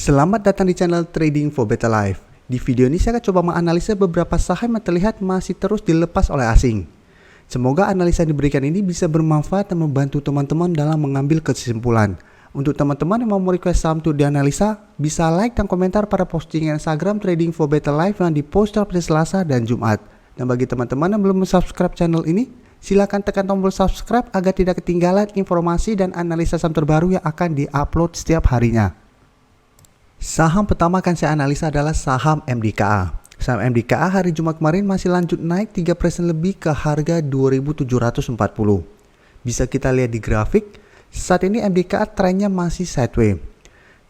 Selamat datang di channel Trading for Better Life. Di video ini saya akan coba menganalisa beberapa saham yang terlihat masih terus dilepas oleh asing. Semoga analisa yang diberikan ini bisa bermanfaat dan membantu teman-teman dalam mengambil kesimpulan. Untuk teman-teman yang mau request saham untuk dianalisa, bisa like dan komentar pada postingan Instagram Trading for Better Life yang dipost pada Selasa dan Jumat. Dan bagi teman-teman yang belum subscribe channel ini, silakan tekan tombol subscribe agar tidak ketinggalan informasi dan analisa saham terbaru yang akan diupload setiap harinya. Saham pertama akan saya analisa adalah saham MDKA. Saham MDKA hari Jumat kemarin masih lanjut naik 3% lebih ke harga 2.740. Bisa kita lihat di grafik, saat ini MDKA trennya masih sideways.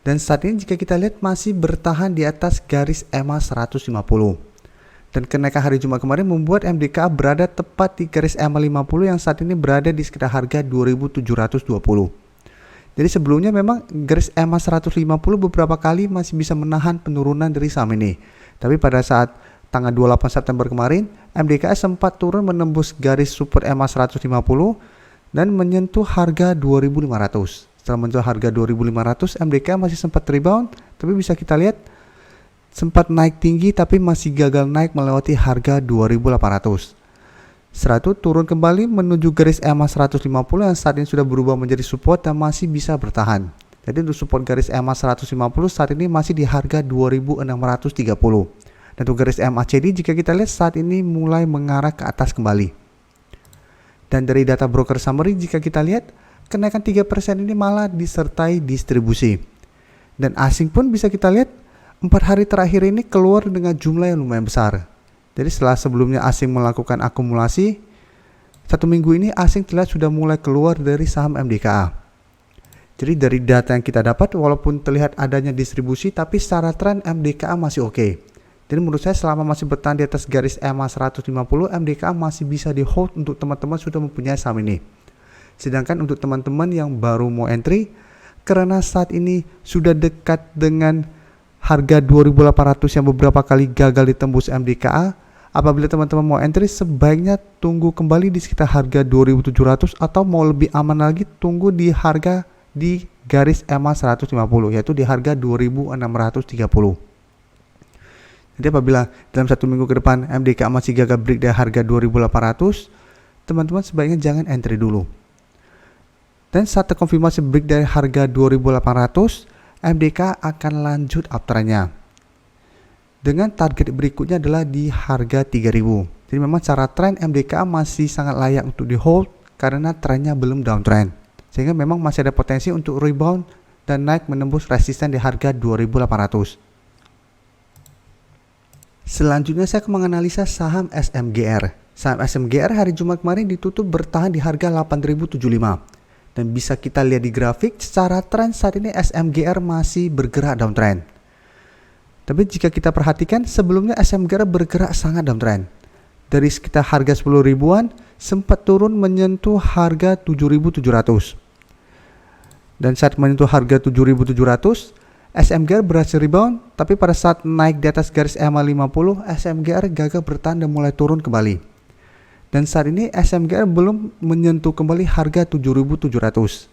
Dan saat ini jika kita lihat masih bertahan di atas garis EMA 150. Dan kenaikan hari Jumat kemarin membuat MDKA berada tepat di garis EMA 50 yang saat ini berada di sekitar harga 2.720. Jadi sebelumnya memang garis EMA 150 beberapa kali masih bisa menahan penurunan dari saham ini. Tapi pada saat tanggal 28 September kemarin, MDKA sempat turun menembus garis support EMA 150 dan menyentuh harga 2.500. Setelah menyentuh harga 2.500, MDKA masih sempat rebound, tapi bisa kita lihat sempat naik tinggi tapi masih gagal naik melewati harga 2.800. Setelah itu turun kembali menuju garis EMA 150 yang saat ini sudah berubah menjadi support dan masih bisa bertahan. Jadi untuk support garis EMA 150 saat ini masih di harga 2.630. Dan untuk garis MACD jika kita lihat saat ini mulai mengarah ke atas kembali. Dan dari data broker summary jika kita lihat kenaikan 3% ini malah disertai distribusi. Dan asing pun bisa kita lihat 4 hari terakhir ini keluar dengan jumlah yang lumayan besar. Jadi setelah sebelumnya asing melakukan akumulasi, 1 minggu ini asing terlihat sudah mulai keluar dari saham MDKA. Jadi dari data yang kita dapat, walaupun terlihat adanya distribusi, tapi secara tren MDKA masih oke. Jadi menurut saya selama masih bertahan di atas garis EMA 150, MDKA masih bisa di hold untuk teman-teman sudah mempunyai saham ini. Sedangkan untuk teman-teman yang baru mau entry, karena saat ini sudah dekat dengan harga 2.800 yang beberapa kali gagal ditembus MDKA, apabila teman-teman mau entry sebaiknya tunggu kembali di sekitar harga 2.700 atau mau lebih aman lagi tunggu di harga di garis EMA 150 yaitu di harga 2.630. Jadi apabila dalam 1 minggu ke depan MDKA masih gagal break dari harga 2.800, teman-teman sebaiknya jangan entry dulu. Dan saat terkonfirmasi break dari harga 2.800, MDKA akan lanjut uptrendnya. Dengan target berikutnya adalah di harga 3.000. Jadi memang secara tren MDKA masih sangat layak untuk di hold karena trennya belum downtrend. Sehingga memang masih ada potensi untuk rebound dan naik menembus resisten di harga 2.800. Selanjutnya saya akan menganalisa saham SMGR. Saham SMGR hari Jumat kemarin ditutup bertahan di harga 8.075. Dan bisa kita lihat di grafik, secara tren saat ini SMGR masih bergerak downtrend. Tapi jika kita perhatikan, sebelumnya SMGR bergerak sangat downtrend. Dari sekitar harga 10 ribuan, sempat turun menyentuh harga 7.700. Dan saat menyentuh harga 7.700, SMGR berhasil rebound, tapi pada saat naik di atas garis EMA 50, SMGR gagal bertahan dan mulai turun kembali. Dan saat ini SMGR belum menyentuh kembali harga 7.700.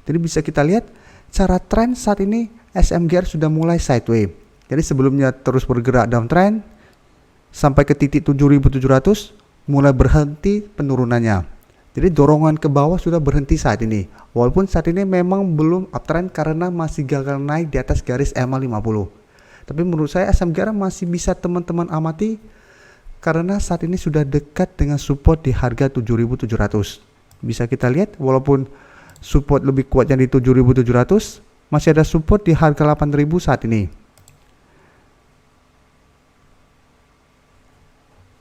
Jadi bisa kita lihat cara tren saat ini SMGR sudah mulai sideways. Jadi sebelumnya terus bergerak downtrend sampai ke titik 7.700 mulai berhenti penurunannya. Jadi dorongan ke bawah sudah berhenti saat ini. Walaupun saat ini memang belum uptrend karena masih gagal naik di atas garis EMA 50. Tapi menurut saya SMGR masih bisa teman-teman amati karena saat ini sudah dekat dengan support di harga 7.700. Bisa kita lihat walaupun support lebih kuat yang di 7.700, masih ada support di harga 8.000 saat ini.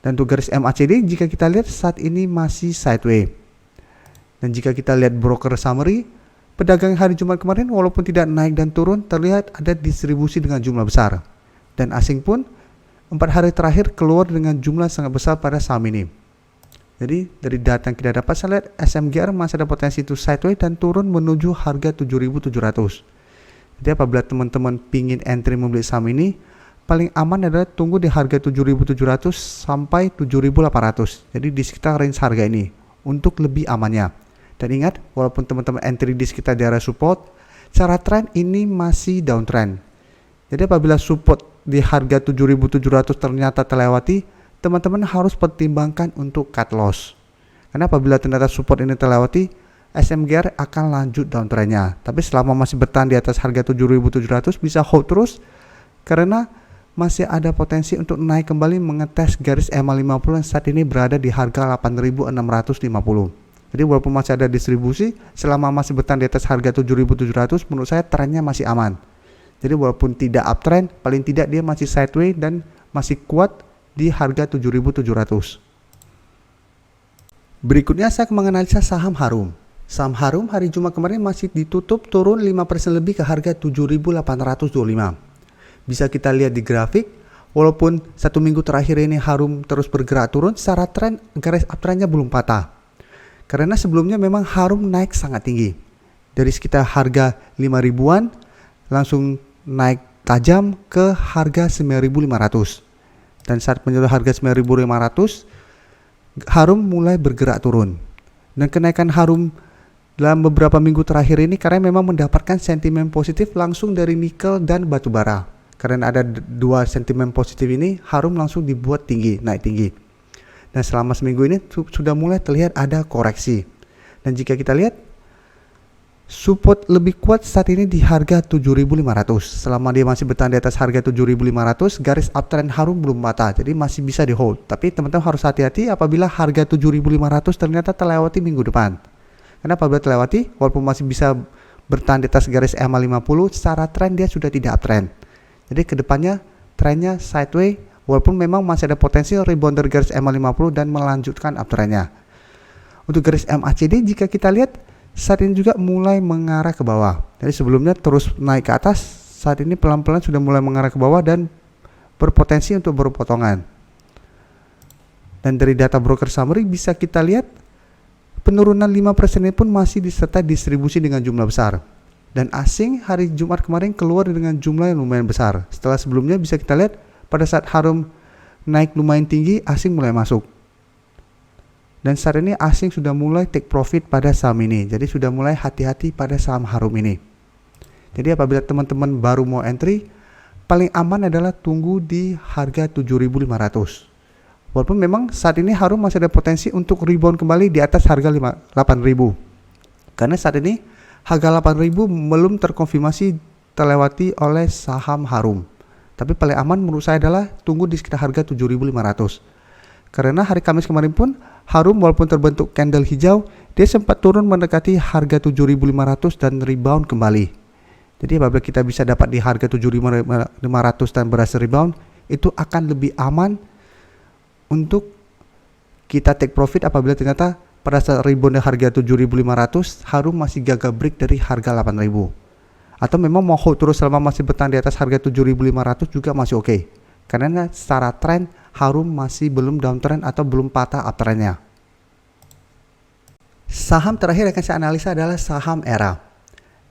Dan untuk garis MACD jika kita lihat saat ini masih sideways. Dan jika kita lihat broker summary, pedagang hari Jumat kemarin walaupun tidak naik dan turun terlihat ada distribusi dengan jumlah besar. Dan asing pun 4 hari terakhir keluar dengan jumlah sangat besar pada saham ini. Jadi dari data yang kita dapat saya lihat SMGR masih ada potensi itu sideways dan turun menuju harga 7.700. Jadi apabila teman-teman pingin entry membeli saham ini, paling aman adalah tunggu di harga 7.700 sampai 7.800. Jadi di sekitar range harga ini untuk lebih amannya. Dan ingat, walaupun teman-teman entry di sekitar daerah support, secara tren ini masih downtrend. Jadi apabila support di harga 7.700 ternyata terlewati, teman-teman harus pertimbangkan untuk cut loss. Karena apabila ternyata support ini terlewati, SMGR akan lanjut downtrendnya. Tapi selama masih bertahan di atas harga 7.700 bisa hold terus, karena masih ada potensi untuk naik kembali mengetes garis EMA 50 yang saat ini berada di harga 8.650. Jadi walaupun masih ada distribusi, selama masih bertahan di atas harga 7.700, menurut saya trennya masih aman. Jadi walaupun tidak uptrend, paling tidak dia masih sideways dan masih kuat di harga 7.700. Berikutnya saya akan menganalisa saham Harum. Saham Harum hari Jumat kemarin masih ditutup turun 5% lebih ke harga 7.825. Bisa kita lihat di grafik, walaupun satu minggu terakhir ini Harum terus bergerak turun, secara tren garis uptrendnya belum patah. Karena sebelumnya memang Harum naik sangat tinggi. Dari sekitar harga 5.000-an langsung naik tajam ke harga 9.500. Dan saat menyentuh harga 9.500, Harum mulai bergerak turun. Dan kenaikan Harum dalam beberapa minggu terakhir ini karena memang mendapatkan sentimen positif langsung dari nikel dan batu bara. Karena ada dua sentimen positif ini, Harum langsung dibuat tinggi, naik tinggi. Dan selama seminggu ini sudah mulai terlihat ada koreksi. Dan jika kita lihat, support lebih kuat saat ini di harga 7.500. Selama dia masih bertahan di atas harga 7.500, garis uptrend Harum belum patah, jadi masih bisa di hold. Tapi teman-teman harus hati-hati apabila harga 7.500 ternyata terlewati minggu depan. Karena apabila terlewati, walaupun masih bisa bertahan di atas garis EMA 50, secara tren dia sudah tidak uptrend. Jadi kedepannya trennya sideways, walaupun memang masih ada potensi rebound dari garis EMA 50 dan melanjutkan uptrendnya. Untuk garis MACD jika kita lihat, saat ini juga mulai mengarah ke bawah. Jadi sebelumnya terus naik ke atas, saat ini pelan-pelan sudah mulai mengarah ke bawah dan berpotensi untuk berpotongan. Dan dari data broker summary bisa kita lihat penurunan 5% ini pun masih disertai distribusi dengan jumlah besar. Dan asing hari Jumat kemarin keluar dengan jumlah yang lumayan besar. Setelah sebelumnya bisa kita lihat pada saat Harum naik lumayan tinggi, asing mulai masuk. Dan saat ini asing sudah mulai take profit pada saham ini. Jadi sudah mulai hati-hati pada saham Harum ini. Jadi apabila teman-teman baru mau entry, paling aman adalah tunggu di harga 7.500. Walaupun memang saat ini Harum masih ada potensi untuk rebound kembali di atas harga 8.000. Karena saat ini harga 8.000 belum terkonfirmasi terlewati oleh saham Harum. Tapi paling aman menurut saya adalah tunggu di sekitar harga 7.500. Karena hari Kamis kemarin pun Harum walaupun terbentuk candle hijau, dia sempat turun mendekati harga 7.500 dan rebound kembali. Jadi apabila kita bisa dapat di harga 7.500 dan berhasil rebound, itu akan lebih aman untuk kita take profit apabila ternyata pada saat rebound di harga 7.500, Harum masih gagal break dari harga 8.000. Atau memang mau hold terus selama masih bertahan di atas harga 7.500 juga masih oke. Karena secara tren Harum masih belum downtrend atau belum patah uptrendnya. Saham terakhir yang akan saya analisa adalah saham ERA.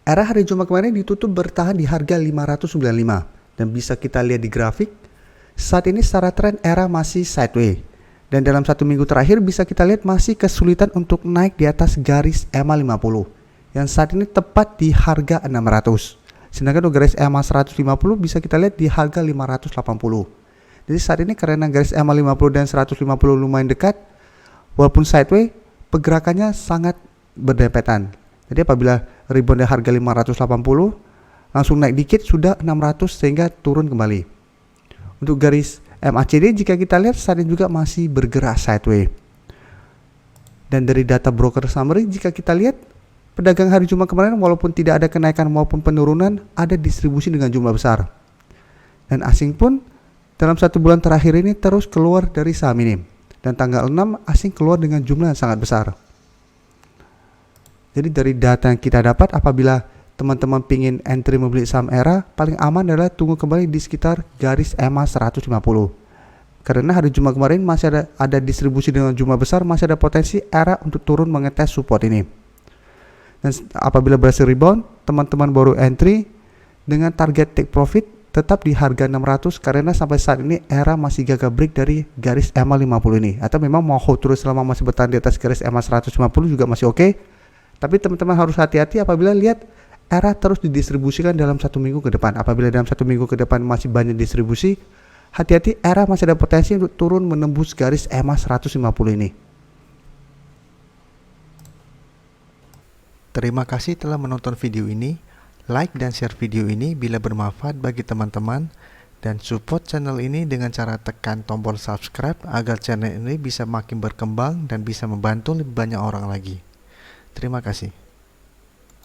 ERA hari Jumat kemarin ditutup bertahan di harga 595 dan bisa kita lihat di grafik saat ini secara tren ERA masih sideways dan dalam satu minggu terakhir bisa kita lihat masih kesulitan untuk naik di atas garis EMA 50 yang saat ini tepat di harga 600. Sedangkan untuk garis EMA 150 bisa kita lihat di harga 580. Jadi saat ini karena garis EMA 50 dan 150 lumayan dekat, walaupun sideways, pergerakannya sangat berdempetan. Jadi apabila rebound di harga 580, langsung naik dikit sudah 600 sehingga turun kembali. Untuk garis MACD jika kita lihat saat ini juga masih bergerak sideways. Dan dari data broker summary jika kita lihat, pedagang hari Jumat kemarin walaupun tidak ada kenaikan maupun penurunan, ada distribusi dengan jumlah besar. Dan asing pun dalam satu bulan terakhir ini terus keluar dari saham ini. Dan tanggal 6 asing keluar dengan jumlah yang sangat besar. Jadi dari data yang kita dapat apabila teman-teman pingin entry membeli saham ERA, paling aman adalah tunggu kembali di sekitar garis EMA 150. Karena hari Jumat kemarin masih ada distribusi dengan jumlah besar, masih ada potensi ERA untuk turun mengetes support ini. Dan apabila berhasil rebound, teman-teman baru entry dengan target take profit tetap di harga 600 karena sampai saat ini ERA masih gagal break dari garis EMA 50 ini. Atau memang mau hold terus selama masih bertahan di atas garis EMA 150 juga masih oke. Tapi teman-teman harus hati-hati apabila lihat ERA terus didistribusikan dalam 1 minggu ke depan. Apabila dalam 1 minggu ke depan masih banyak distribusi, hati-hati, ERA masih ada potensi untuk turun menembus garis EMA 150 ini. Terima kasih telah menonton video ini. Like dan share video ini bila bermanfaat bagi teman-teman, dan support channel ini dengan cara tekan tombol subscribe agar channel ini bisa makin berkembang dan bisa membantu lebih banyak orang lagi. Terima kasih.